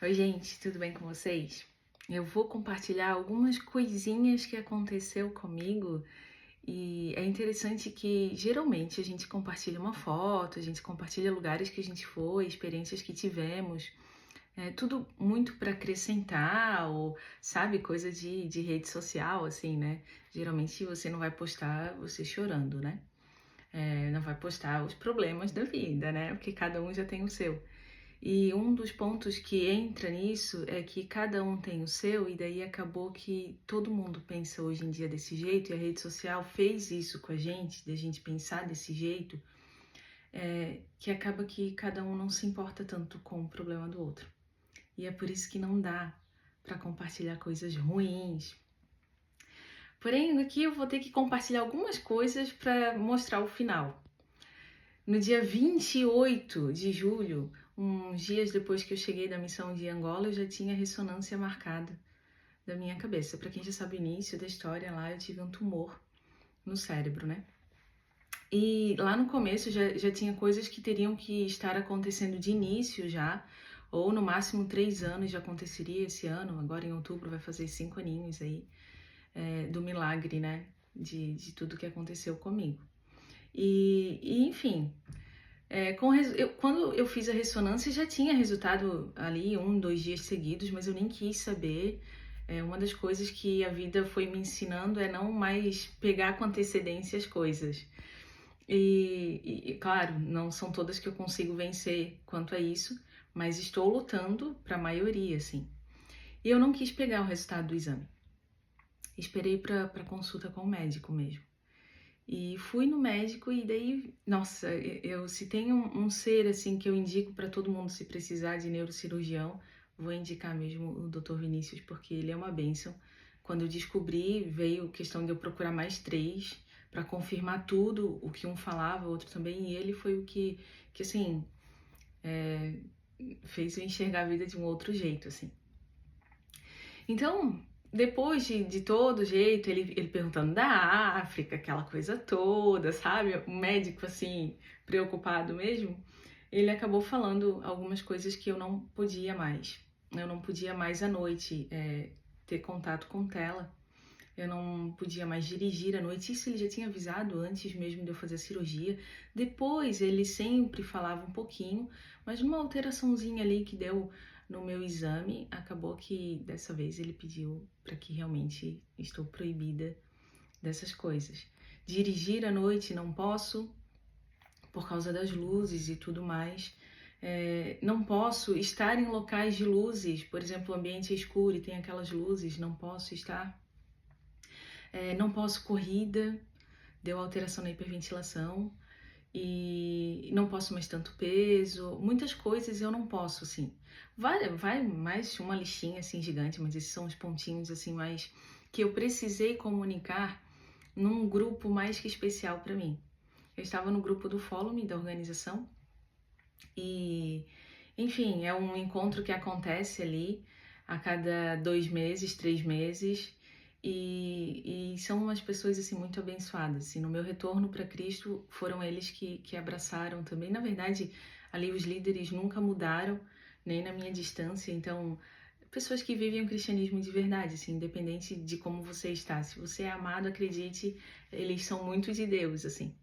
Oi, gente, tudo bem com vocês? Eu vou compartilhar algumas coisinhas que aconteceu comigo e é interessante que geralmente a gente compartilha uma foto, a gente compartilha lugares que a gente foi, experiências que tivemos, tudo muito para acrescentar ou, sabe, coisa de rede social, assim, né? Geralmente você não vai postar você chorando, né? Não vai postar os problemas da vida, né? Porque cada um já tem o seu. E um dos pontos que entra nisso é que cada um tem o seu, e daí acabou que todo mundo pensa hoje em dia desse jeito, e a rede social fez isso com a gente, da gente pensar desse jeito, que acaba que cada um não se importa tanto com o problema do outro. E é por isso que não dá para compartilhar coisas ruins. Porém, aqui eu vou ter que compartilhar algumas coisas para mostrar o final. No dia 28 de julho, uns dias depois que eu cheguei da missão de Angola, eu já tinha ressonância marcada da minha cabeça. Para quem já sabe o início da história, lá eu tive um tumor no cérebro, né? E lá no começo já tinha coisas que teriam que estar acontecendo de início já, ou no máximo 3 anos já aconteceria esse ano. Agora em outubro vai fazer 5 aninhos aí do milagre, né? De tudo que aconteceu comigo. Enfim, quando eu fiz a ressonância já tinha resultado ali 1, 2 dias seguidos, mas eu nem quis saber. Uma das coisas que a vida foi me ensinando é não mais pegar com antecedência as coisas. Claro, não são todas que eu consigo vencer quanto a isso, mas estou lutando para a maioria, assim. E eu não quis pegar o resultado do exame. Esperei para consulta com o médico mesmo. E fui no médico e daí, nossa, se tem um ser assim que eu indico para todo mundo se precisar de neurocirurgião, vou indicar mesmo o Dr. Vinícius, porque ele é uma bênção. Quando eu descobri, veio questão de eu procurar mais 3 para confirmar tudo, o que um falava, o outro também, e ele foi o que assim, fez eu enxergar a vida de um outro jeito, assim. Então, depois de todo jeito, ele perguntando da África, aquela coisa toda, sabe? Um médico assim, preocupado mesmo, ele acabou falando algumas coisas que eu não podia mais. Eu não podia mais à noite ter contato com tela. Eu não podia mais dirigir à noite. Isso ele já tinha avisado antes mesmo de eu fazer a cirurgia. Depois ele sempre falava um pouquinho, mas numa alteraçãozinha ali que deu no meu exame, acabou que dessa vez ele pediu para que realmente estou proibida dessas coisas. Dirigir à noite não posso por causa das luzes e tudo mais. Não posso estar em locais de luzes, por exemplo, o ambiente é escuro e tem aquelas luzes, não posso estar. Não posso corrida, deu alteração na hiperventilação e não posso mais tanto peso, muitas coisas eu não posso, assim. Vai mais uma listinha assim gigante, mas esses são os pontinhos assim mais que eu precisei comunicar num grupo mais que especial para mim. Eu estava no grupo do Follow Me da organização e, enfim, é um encontro que acontece ali a cada 2 meses, 3 meses. E são umas pessoas assim muito abençoadas. Assim, no meu retorno para Cristo, foram eles que abraçaram também. Na verdade, ali os líderes nunca mudaram, nem na minha distância. Então, pessoas que vivem o cristianismo de verdade, assim, independente de como você está. Se você é amado, acredite, eles são muito de Deus, assim.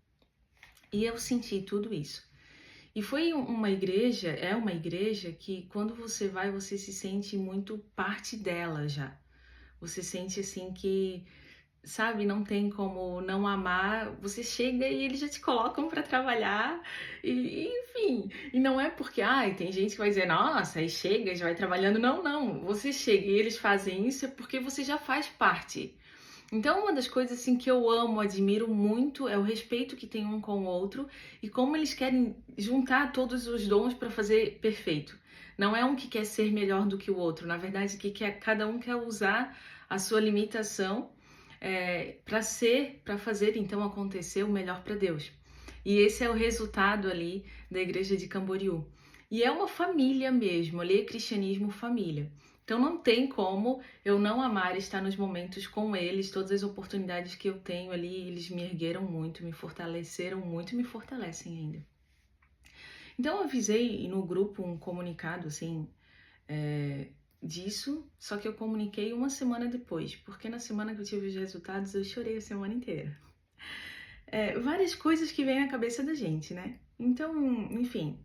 E eu senti tudo isso. E foi uma igreja, é uma igreja que quando você vai, você se sente muito parte dela já. Você sente assim que, sabe, não tem como não amar. Você chega e eles já te colocam para trabalhar. Enfim, e não é porque, tem gente que vai dizer, nossa, aí chega e já vai trabalhando. Não, não. Você chega e eles fazem isso é porque você já faz parte. Então, uma das coisas assim que eu amo, admiro muito é o respeito que tem um com o outro e como eles querem juntar todos os dons para fazer perfeito. Não é um que quer ser melhor do que o outro, na verdade, cada um quer usar a sua limitação para fazer então acontecer o melhor para Deus. E esse é o resultado ali da igreja de Camboriú. E é uma família mesmo, ali é cristianismo família. Então não tem como eu não amar estar nos momentos com eles, todas as oportunidades que eu tenho ali, eles me ergueram muito, me fortaleceram muito e me fortalecem ainda. Então eu avisei no grupo um comunicado assim, disso, só que eu comuniquei uma semana depois, porque na semana que eu tive os resultados eu chorei a semana inteira. Várias coisas que vêm à cabeça da gente, né? Então, enfim,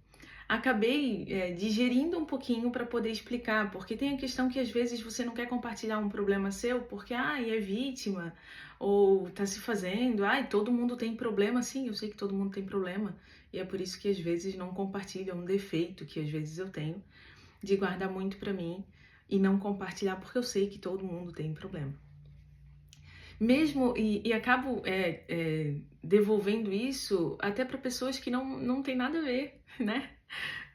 acabei digerindo um pouquinho para poder explicar, porque tem a questão que às vezes você não quer compartilhar um problema seu porque, é vítima, ou tá se fazendo, todo mundo tem problema. Sim, eu sei que todo mundo tem problema, e é por isso que às vezes não compartilho, é um defeito que às vezes eu tenho, de guardar muito para mim e não compartilhar, porque eu sei que todo mundo tem problema. Mesmo, e acabo devolvendo isso até para pessoas que não tem nada a ver, né?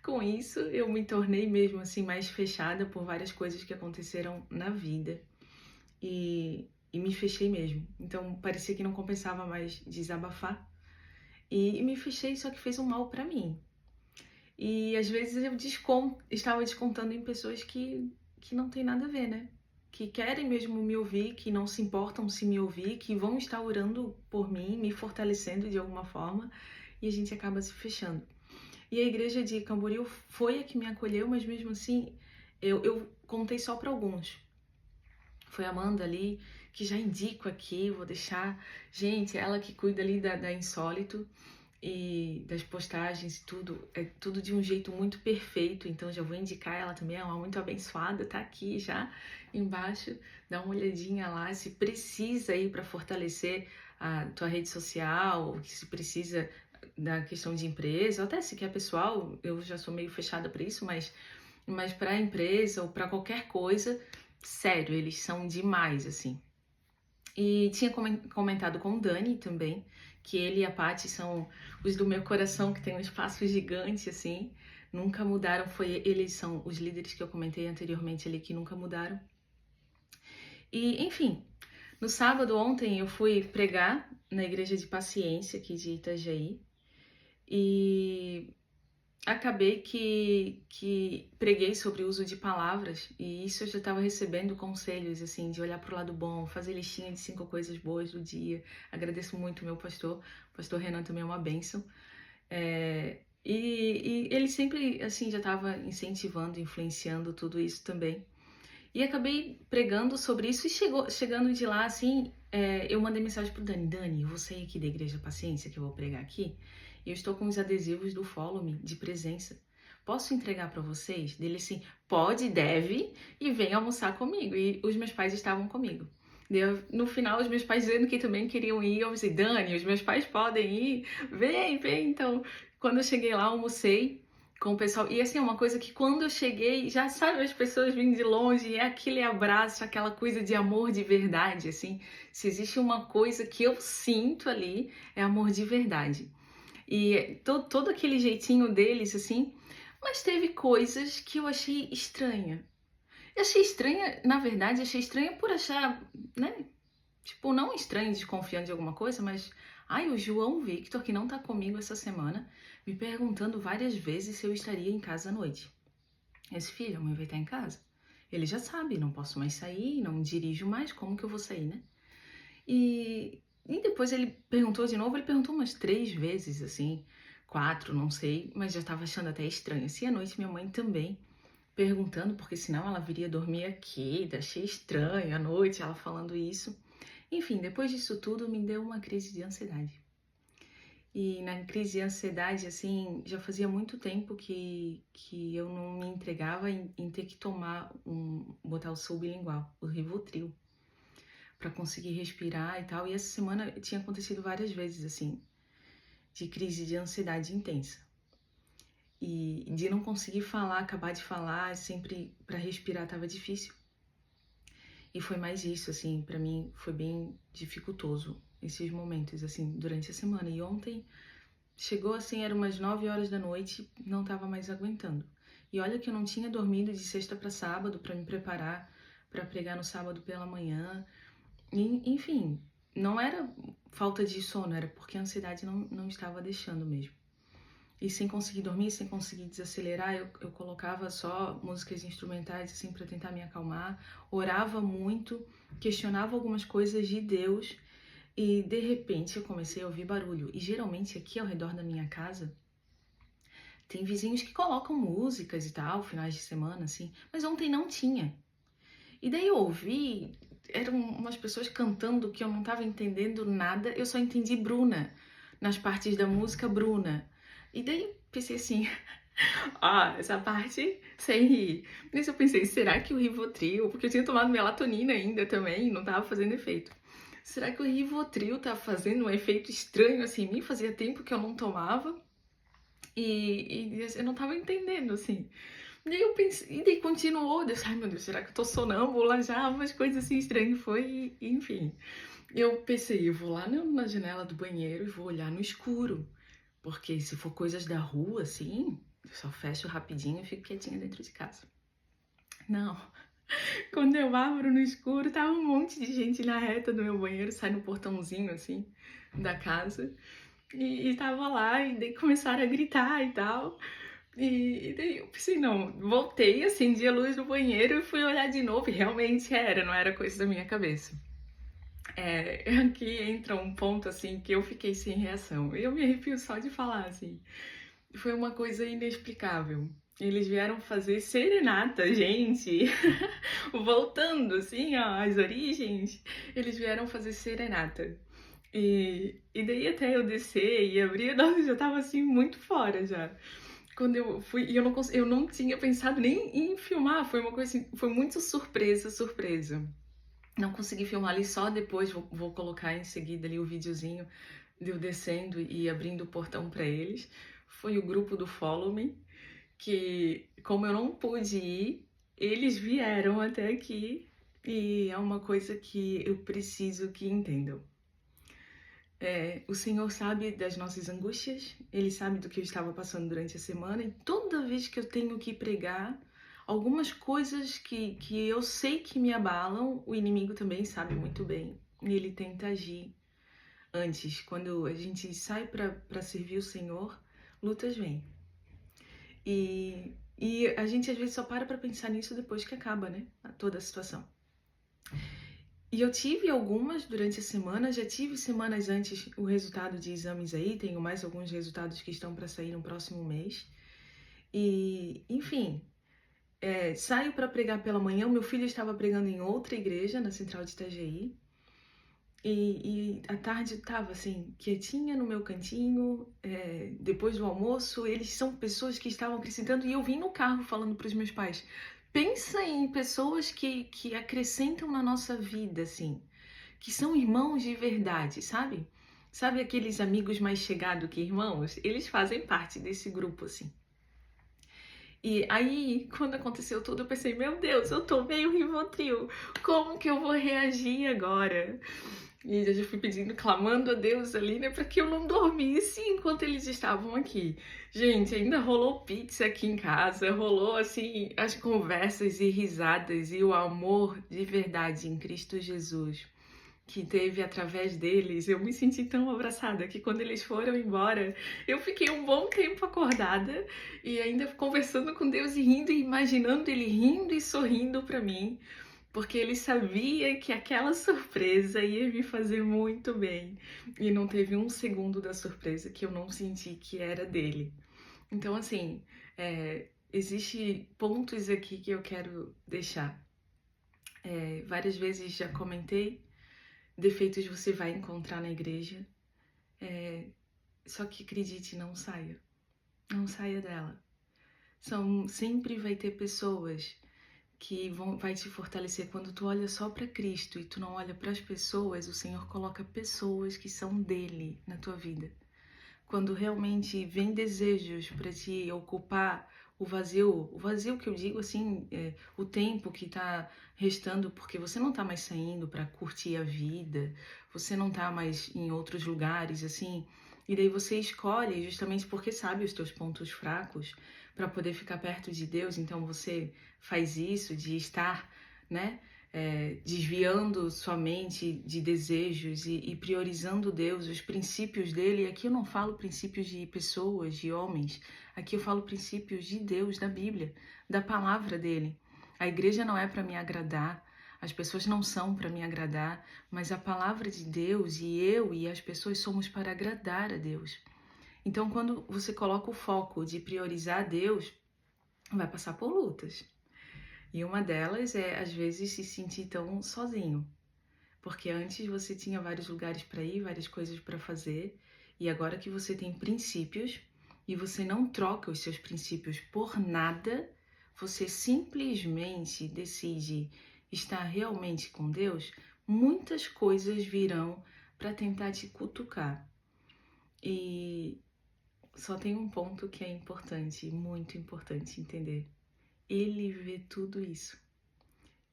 Com isso, eu me tornei mesmo assim mais fechada por várias coisas que aconteceram na vida e me fechei mesmo. Então parecia que não compensava mais desabafar e me fechei, só que fez um mal para mim. E às vezes eu estava descontando em pessoas que não tem nada a ver, né? Que querem mesmo me ouvir, que não se importam se me ouvir, que vão estar orando por mim, me fortalecendo de alguma forma, e a gente acaba se fechando. E a igreja de Camboriú foi a que me acolheu, mas mesmo assim eu contei só para alguns. Foi a Amanda ali, que já indico aqui, vou deixar. Gente, ela que cuida ali da Insólito e das postagens e tudo, é tudo de um jeito muito perfeito, então já vou indicar ela também, é uma muito abençoada, tá aqui já embaixo, dá uma olhadinha lá, se precisa ir para fortalecer a tua rede social, se precisa da questão de empresa, ou até se quer pessoal, eu já sou meio fechada para isso, mas para a empresa ou para qualquer coisa, sério, eles são demais, assim. E tinha comentado com o Dani também, que ele e a Paty são os do meu coração, que tem um espaço gigante, assim. Nunca mudaram, eles são os líderes que eu comentei anteriormente ali, que nunca mudaram. E, enfim, no sábado ontem eu fui pregar na igreja de Paciência, aqui de Itajaí. E acabei que preguei sobre o uso de palavras, e isso eu já estava recebendo conselhos, assim, de olhar para o lado bom, fazer listinha de 5 coisas boas do dia. Agradeço muito o meu pastor, o pastor Renan também é uma bênção. E ele sempre, assim, já estava incentivando, influenciando tudo isso também. E acabei pregando sobre isso e chegando de lá, assim, eu mandei mensagem pro Dani, eu vou sair aqui da Igreja Paciência, que eu vou pregar aqui, e eu estou com os adesivos do Follow Me, de presença. Posso entregar para vocês? Dele assim, pode, deve, e vem almoçar comigo. E os meus pais estavam comigo. No final, os meus pais dizendo que também queriam ir, eu disse, Dani, os meus pais podem ir, vem. Então, quando eu cheguei lá, almocei com o pessoal. E assim, é uma coisa que quando eu cheguei, já sabe, as pessoas vindo de longe, é aquele abraço, aquela coisa de amor de verdade, assim. Se existe uma coisa que eu sinto ali, é amor de verdade. E todo aquele jeitinho deles, assim, mas teve coisas que eu achei estranha. Eu achei estranha, na verdade, achei estranha por achar, né? Tipo, não estranho, desconfiando de alguma coisa, mas... o João Victor, que não tá comigo essa semana, me perguntando várias vezes se eu estaria em casa à noite. Esse filho, a mãe vai estar em casa. Ele já sabe, não posso mais sair, não dirijo mais, como que eu vou sair, né? E depois ele perguntou de novo, ele perguntou umas 3 vezes, assim, 4, não sei, mas já tava achando até estranho. Assim, à noite minha mãe também perguntando, porque senão ela viria dormir aqui, achei estranho à noite ela falando isso. Enfim, depois disso tudo me deu uma crise de ansiedade. E na crise de ansiedade, assim, já fazia muito tempo que eu não me entregava em ter que botar o sublingual, o Rivotril, para conseguir respirar e tal. E essa semana tinha acontecido várias vezes, assim, de crise de ansiedade intensa. E de não conseguir falar, acabar de falar, sempre para respirar tava difícil. E foi mais isso, assim, para mim foi bem dificultoso esses momentos, assim, durante a semana. E ontem chegou assim, eram umas 9 horas da noite, não tava mais aguentando. E olha que eu não tinha dormido de sexta para sábado para me preparar para pregar no sábado pela manhã. Enfim, não era falta de sono, era porque a ansiedade não estava deixando mesmo. E sem conseguir dormir, sem conseguir desacelerar, eu colocava só músicas instrumentais assim para tentar me acalmar, orava muito, questionava algumas coisas de Deus e de repente eu comecei a ouvir barulho. E geralmente aqui ao redor da minha casa Tem vizinhos que colocam músicas e tal, finais de semana, assim, mas ontem não tinha. E daí eu ouvi, eram umas pessoas cantando que eu não estava entendendo nada, eu só entendi Bruna, nas partes da música Bruna. E daí pensei assim, essa parte sem rir. Mas eu pensei, será que o Rivotril, porque eu tinha tomado melatonina ainda também, não tava fazendo efeito. Será que o Rivotril tá fazendo um efeito estranho assim em mim? Fazia tempo que eu não tomava e eu não tava entendendo, assim. E daí eu pensei, e daí continuou, eu disse, ai meu Deus, será que eu tô sonâmbula já? Umas coisas assim estranhas, foi, enfim. Eu pensei, eu vou lá na janela do banheiro e vou olhar no escuro. Porque se for coisas da rua, assim, eu só fecho rapidinho e fico quietinha dentro de casa. Não. Quando eu abro no escuro, tava um monte de gente na reta do meu banheiro, sai no portãozinho, assim, da casa. E tava lá, e daí começaram a gritar e tal. E daí eu pensei, não, voltei, acendi a luz do banheiro e fui olhar de novo. E realmente era, não era coisa da minha cabeça. Aqui entra um ponto, assim, que eu fiquei sem reação. Eu me arrepio só de falar, assim. Foi uma coisa inexplicável. Eles vieram fazer serenata, gente. Voltando, assim, ó, às origens, eles vieram fazer serenata. E daí até eu descer e abrir, nossa, eu já tava assim muito fora já. Quando eu fui, e eu não tinha pensado nem em filmar, foi uma coisa assim, foi muito surpresa. Não consegui filmar ali só depois, vou colocar em seguida ali o videozinho de eu descendo e abrindo o portão para eles. Foi o grupo do Follow Me, que como eu não pude ir, eles vieram até aqui e é uma coisa que eu preciso que entendam. O Senhor sabe das nossas angústias, Ele sabe do que eu estava passando durante a semana e toda vez que eu tenho que pregar, algumas coisas que eu sei que me abalam, o inimigo também sabe muito bem e ele tenta agir antes. Quando a gente sai para servir o Senhor, lutas vêm. E a gente às vezes só para pensar nisso depois que acaba, né? Toda a situação. E eu tive algumas durante a semana, já tive semanas antes o resultado de exames aí, tenho mais alguns resultados que estão para sair no próximo mês. E, enfim, saio para pregar pela manhã, o meu filho estava pregando em outra igreja, na Central de Itajaí. E à tarde eu tava assim, quietinha no meu cantinho, depois do almoço, eles são pessoas que estavam acrescentando, e eu vim no carro falando para os meus pais, pensa em pessoas que acrescentam na nossa vida, assim, que são irmãos de verdade, sabe? Sabe aqueles amigos mais chegados que irmãos? Eles fazem parte desse grupo, assim. E aí, quando aconteceu tudo, eu pensei, meu Deus, eu tomei o Rivotril, como que eu vou reagir agora? E eu já fui pedindo, clamando a Deus ali, né, para que eu não dormisse enquanto eles estavam aqui. Gente, ainda rolou pizza aqui em casa, rolou, assim, as conversas e risadas e o amor de verdade em Cristo Jesus que teve através deles. Eu me senti tão abraçada que quando eles foram embora, eu fiquei um bom tempo acordada e ainda conversando com Deus e rindo e imaginando Ele rindo e sorrindo para mim, porque Ele sabia que aquela surpresa ia me fazer muito bem e não teve um segundo da surpresa que eu não senti que era dele. Então, assim, existe pontos aqui que eu quero deixar. Várias vezes já comentei, defeitos você vai encontrar na igreja, só que acredite, não saia dela. Sempre vai ter pessoas que vai te fortalecer. Quando tu olha só para Cristo e tu não olha para as pessoas, o Senhor coloca pessoas que são dele na tua vida. Quando realmente vem desejos para te ocupar o vazio que eu digo assim, o tempo que tá restando, porque você não tá mais saindo para curtir a vida, você não tá mais em outros lugares, assim, e daí você escolhe justamente porque sabe os teus pontos fracos para poder ficar perto de Deus, então você faz isso de estar, né, desviando sua mente de desejos e priorizando Deus, os princípios dele. E aqui eu não falo princípios de pessoas, de homens, aqui eu falo princípios de Deus, da Bíblia, da palavra dele. A igreja não é para me agradar, as pessoas não são para me agradar, mas a palavra de Deus e eu e as pessoas somos para agradar a Deus. Então, quando você coloca o foco de priorizar Deus, vai passar por lutas. E uma delas é, às vezes, se sentir tão sozinho. Porque antes você tinha vários lugares para ir, várias coisas para fazer, e agora que você tem princípios e você não troca os seus princípios por nada, você simplesmente decide estar realmente com Deus, muitas coisas virão para tentar te cutucar. E só tem um ponto que é importante, muito importante entender. Ele vê tudo isso.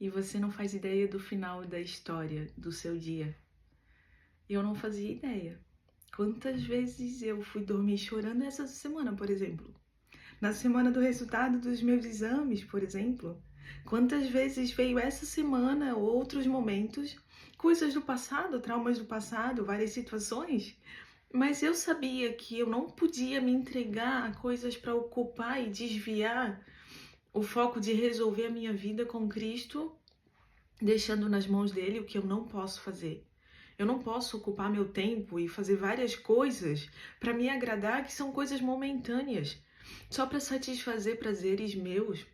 E você não faz ideia do final da história do seu dia. Eu não fazia ideia. Quantas vezes eu fui dormir chorando essa semana, por exemplo? Na semana do resultado dos meus exames, por exemplo? Quantas vezes veio essa semana outros momentos, coisas do passado, traumas do passado, várias situações? Mas eu sabia que eu não podia me entregar a coisas para ocupar e desviar o foco de resolver a minha vida com Cristo, deixando nas mãos dele o que eu não posso fazer. Eu não posso ocupar meu tempo e fazer várias coisas para me agradar, que são coisas momentâneas, só para satisfazer prazeres meus,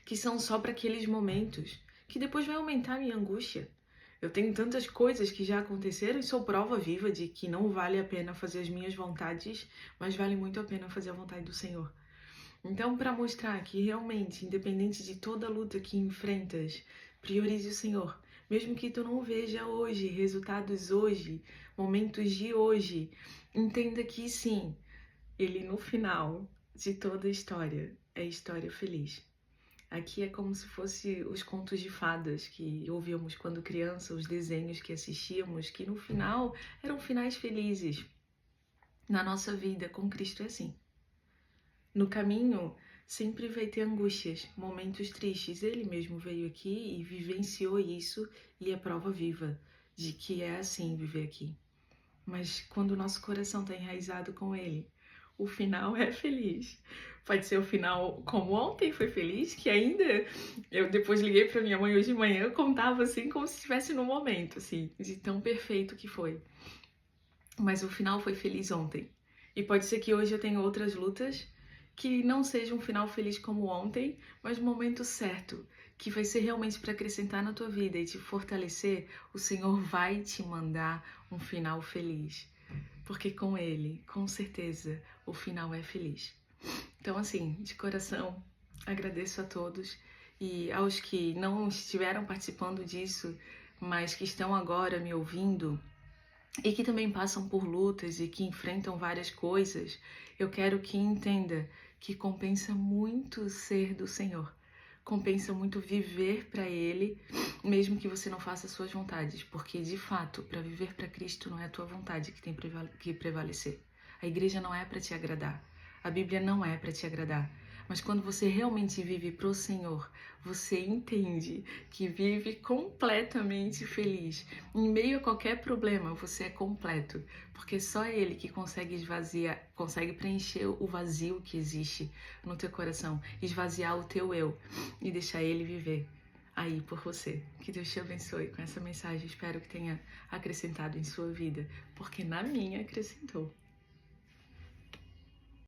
que são só para aqueles momentos, que depois vai aumentar a minha angústia. Eu tenho tantas coisas que já aconteceram e sou prova viva de que não vale a pena fazer as minhas vontades, mas vale muito a pena fazer a vontade do Senhor. Então, para mostrar que realmente, independente de toda luta que enfrentas, priorize o Senhor. Mesmo que tu não veja hoje, resultados hoje, momentos de hoje, entenda que sim, Ele no final de toda a história é história feliz. Aqui é como se fosse os contos de fadas que ouvíamos quando criança, os desenhos que assistíamos, que no final eram finais felizes. Na nossa vida com Cristo é assim. No caminho, sempre vai ter angústias, momentos tristes. Ele mesmo veio aqui e vivenciou isso e é prova viva de que é assim viver aqui. Mas quando o nosso coração está enraizado com Ele, o final é feliz. Pode ser o final como ontem foi feliz, que ainda eu depois liguei para minha mãe hoje de manhã, eu contava assim como se estivesse no momento, assim, de tão perfeito que foi. Mas o final foi feliz ontem. E pode ser que hoje eu tenha outras lutas que não seja um final feliz como ontem, mas no momento certo, que vai ser realmente para acrescentar na tua vida e te fortalecer, o Senhor vai te mandar um final feliz. Porque com Ele, com certeza, o final é feliz. Então, assim, de coração, agradeço a todos e aos que não estiveram participando disso, mas que estão agora me ouvindo, e que também passam por lutas e que enfrentam várias coisas, eu quero que entenda que compensa muito ser do Senhor. Compensa muito viver para Ele, mesmo que você não faça as suas vontades, porque de fato, para viver para Cristo não é a tua vontade que tem que prevalecer. A igreja não é para te agradar, a Bíblia não é para te agradar. Mas quando você realmente vive pro Senhor, você entende que vive completamente feliz. Em meio a qualquer problema, você é completo, porque só Ele que consegue esvaziar, consegue preencher o vazio que existe no teu coração, esvaziar o teu eu e deixar Ele viver aí por você. Que Deus te abençoe com essa mensagem. Espero que tenha acrescentado em sua vida, porque na minha acrescentou.